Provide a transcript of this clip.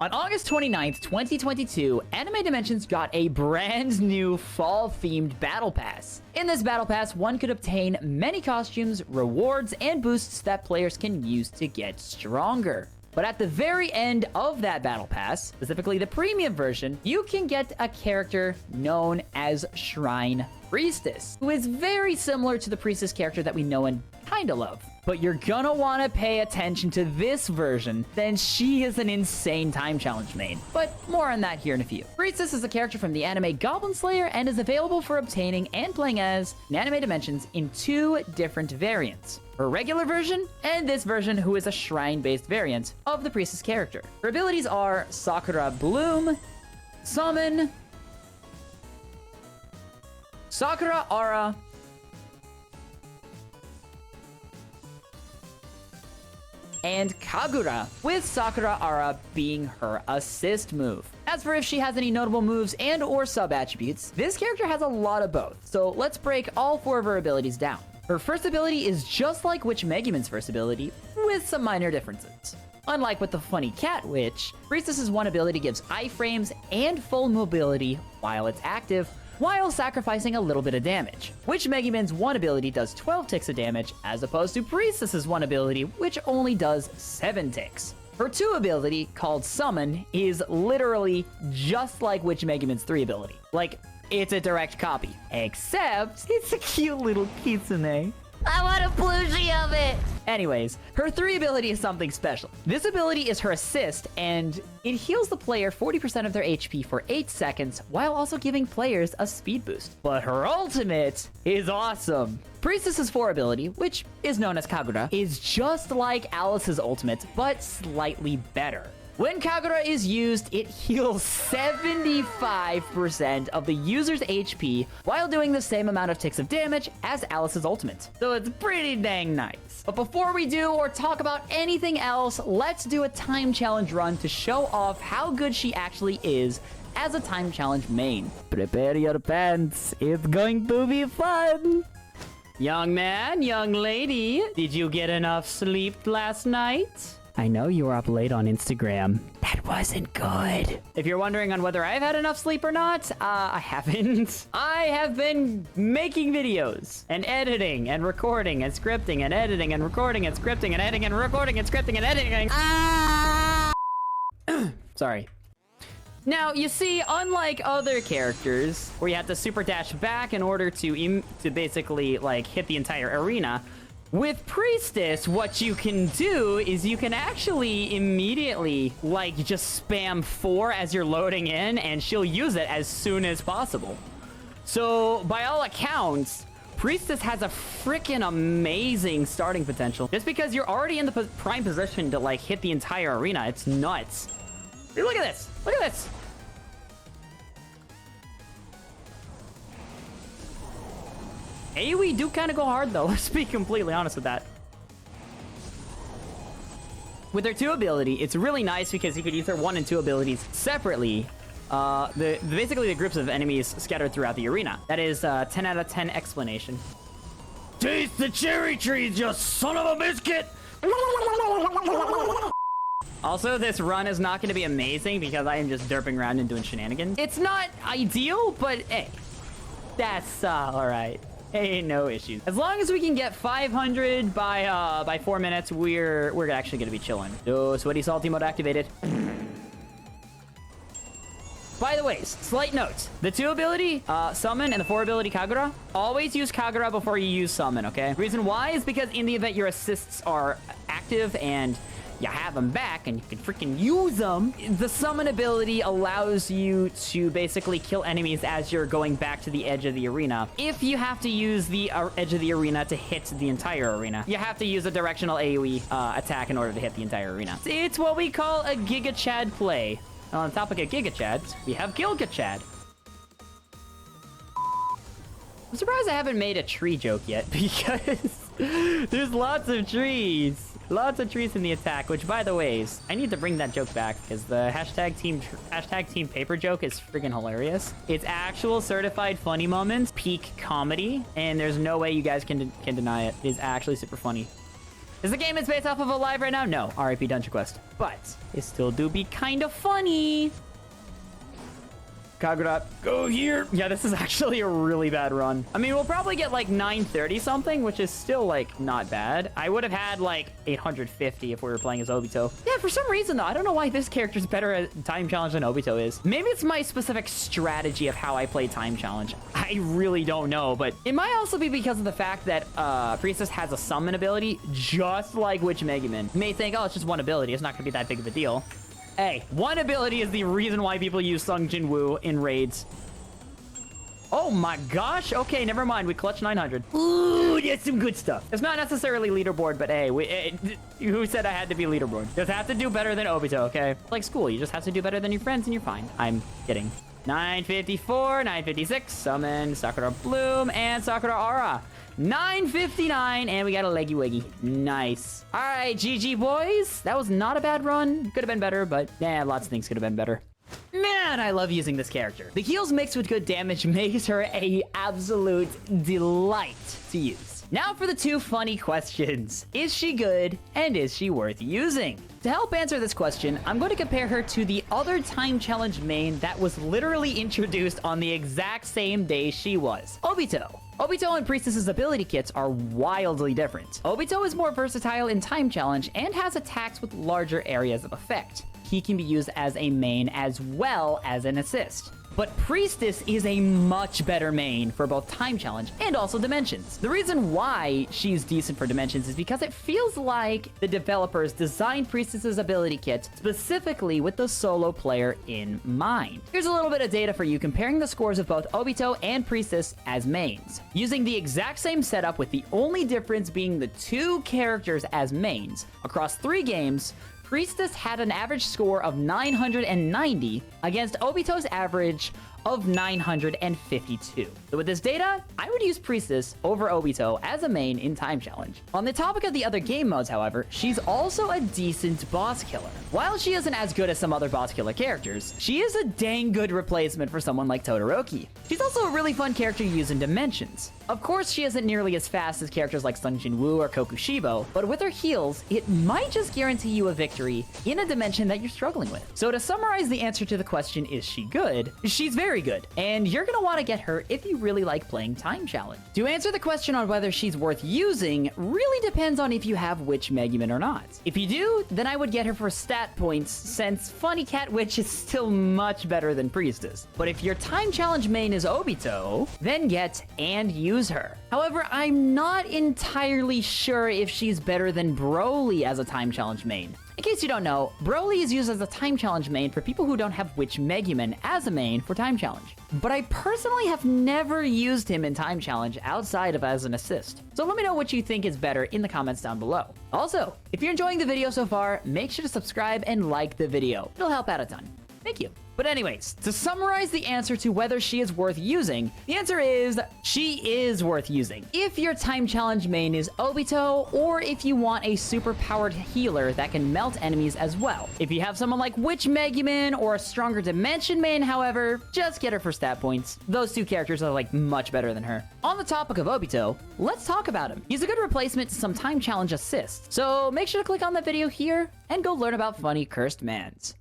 On August 29th, 2022, Anime Dimensions got a brand new fall-themed Battle Pass. In this Battle Pass, one could obtain many costumes, rewards, and boosts that players can use to get stronger. But at the very end of that Battle Pass, specifically the premium version, you can get a character known as Shrine Priestess, who is very similar to the Priestess character that we know and kinda love. But you're gonna wanna pay attention to this version, then she is an insane time challenge main. But more on that here in a few. Priestess is a character from the anime Goblin Slayer and is available for obtaining and playing as in Anime Dimensions in 2 different variants. Her regular version, and this version, who is a shrine-based variant of the Priestess character. Her abilities are Sakura Bloom, Summon, Sakura Aura, and Kagura, with Sakura Aura being her assist move. As for if she has any notable moves and or sub-attributes, this character has a lot of both, so let's break all 4 of her abilities down. Her first ability is just like Witch Megumin's first ability, with some minor differences. Unlike with the funny cat witch, Priestess's one ability gives iframes and full mobility while it's active, while sacrificing a little bit of damage. Witch Megumin's one ability does 12 ticks of damage, as opposed to Priestess's one ability, which only does 7 ticks. Her 2 ability, called Summon, is literally just like Witch Megumin's 3 ability. Like, it's a direct copy. Except, it's a cute little kitsune. I want a plushie of it! Anyways, her 3 ability is something special. This ability is her assist, and it heals the player 40% of their HP for 8 seconds, while also giving players a speed boost. But her ultimate is awesome. Priestess's 4 ability, which is known as Kagura, is just like Alice's ultimate, but slightly better. When Kagura is used, it heals 75% of the user's HP while doing the same amount of ticks of damage as Alice's ultimate. So it's pretty dang nice. But before we do or talk about anything else, let's do a time challenge run to show off how good she actually is as a time challenge main. Prepare your pants, it's going to be fun! Young man, young lady, did you get enough sleep last night? I know you were up late on Instagram. That wasn't good. If you're wondering on whether I've had enough sleep or not, I haven't. I have been making videos and editing and recording and scripting and editing and recording and scripting and editing and recording and scripting and editing. Sorry. Now, you see, unlike other characters, where you have to super dash back in order to basically, like, hit the entire arena, with Priestess, what you can do is you can actually immediately, like, just spam 4 as you're loading in, and she'll use it as soon as possible. So, by all accounts, Priestess has a freaking amazing starting potential. Just because you're already in the prime position to, like, hit the entire arena, it's nuts. Hey, look at this! Look at this! AoE do kind of go hard, though. Let's be completely honest with that. With her 2 ability, it's really nice because you could use her 1 and 2 abilities separately. Basically, the groups of enemies scattered throughout the arena. That is 10 out of 10 explanation. Taste the cherry trees, you son of a biscuit! Also, this run is not going to be amazing because I am just derping around and doing shenanigans. It's not ideal, but hey, that's alright. Hey, no issues. As long as we can get 500 by 4 minutes, we're actually gonna be chilling. So, sweaty salty mode activated. By the way, slight note: the 2 ability Summon and the 4 ability Kagura, always use Kagura before you use Summon. Okay. Reason why is because in the event your assists are active and you have them back and you can freaking use them, the Summon ability allows you to basically kill enemies as you're going back to the edge of the arena. If you have to use the edge of the arena to hit the entire arena, you have to use a directional AoE attack in order to hit the entire arena. It's what we call a Giga Chad play. And on topic of Giga Chads, we have Gilga Chad. I'm surprised I haven't made a tree joke yet because there's lots of trees. Lots of trees in the attack, which, by the way, I need to bring that joke back because the hashtag team paper joke is freaking hilarious. It's actual certified funny moments, peak comedy, and there's no way you guys can deny it. It is actually super funny. Is the game it's based off of alive right now? No, RIP Dungeon Quest. But it still do be kind of funny. Kagura, go here. Yeah, this is actually a really bad run. I mean, we'll probably get like 930 something, which is still like not bad. I would have had like 850 if we were playing as Obito. Yeah, for some reason though, I don't know why this character's better at Time Challenge than Obito is. Maybe it's my specific strategy of how I play Time Challenge. I really don't know, but it might also be because of the fact that Priestess has a summon ability just like Witch Megumin. You may think, oh, it's just one ability. It's not gonna be that big of a deal. Hey, one ability is the reason why people use Sung Jin Woo in raids. Oh my gosh. Okay, never mind. We clutched 900. Ooh, that's some good stuff. It's not necessarily leaderboard, but hey, who said I had to be leaderboard? Just have to do better than Obito, okay? Like school, you just have to do better than your friends and you're fine. I'm kidding. 954, 956, summon Sakura Bloom and Sakura Aura. 959, and we got a leggy wiggy. Nice. All right, GG boys. That was not a bad run. Could have been better, but yeah, lots of things could have been better. Man, I love using this character. The heals mixed with good damage makes her a absolute delight to use. Now for the two funny questions. Is she good, and is she worth using? To help answer this question, I'm going to compare her to the other Time Challenge main that was literally introduced on the exact same day she was, Obito. Obito and Priestess's ability kits are wildly different. Obito is more versatile in Time Challenge and has attacks with larger areas of effect. He can be used as a main as well as an assist. But Priestess is a much better main for both Time Challenge and also Dimensions. The reason why she's decent for Dimensions is because it feels like the developers designed Priestess's ability kit specifically with the solo player in mind. Here's a little bit of data for you comparing the scores of both Obito and Priestess as mains. Using the exact same setup with the only difference being the two characters as mains, across 3 games, Priestess had an average score of 990 against Obito's average of 952. So with this data, I would use Priestess over Obito as a main in Time Challenge. On the topic of the other game modes, however, she's also a decent boss killer. While she isn't as good as some other boss killer characters, she is a dang good replacement for someone like Todoroki. She's also a really fun character to use in Dimensions. Of course, she isn't nearly as fast as characters like Sung Jin Woo or Kokushibo, but with her heals, it might just guarantee you a victory in a dimension that you're struggling with. So to summarize the answer to the question, is she good? She's very good, and you're gonna want to get her if you really like playing Time Challenge. To answer the question on whether she's worth using really depends on if you have Witch Megumin or not. If you do, then I would get her for stat points, since Funny Cat Witch is still much better than Priestess. But if your Time Challenge main is Obito, then get and use her. However, I'm not entirely sure if she's better than Broly as a Time Challenge main. In case you don't know, Broly is used as a Time Challenge main for people who don't have Witch Megumin as a main for Time Challenge. But I personally have never used him in Time Challenge outside of as an assist. So let me know what you think is better in the comments down below. Also, if you're enjoying the video so far, make sure to subscribe and like the video. It'll help out a ton. Thank you. But anyways, to summarize the answer to whether she is worth using, the answer is she is worth using. If your Time Challenge main is Obito, or if you want a super powered healer that can melt enemies as well. If you have someone like Witch Megumin or a stronger Dimension main, however, just get her for stat points. Those two characters are like much better than her. On the topic of Obito, let's talk about him. He's a good replacement to some Time Challenge assists, so make sure to click on that video here and go learn about funny cursed mans.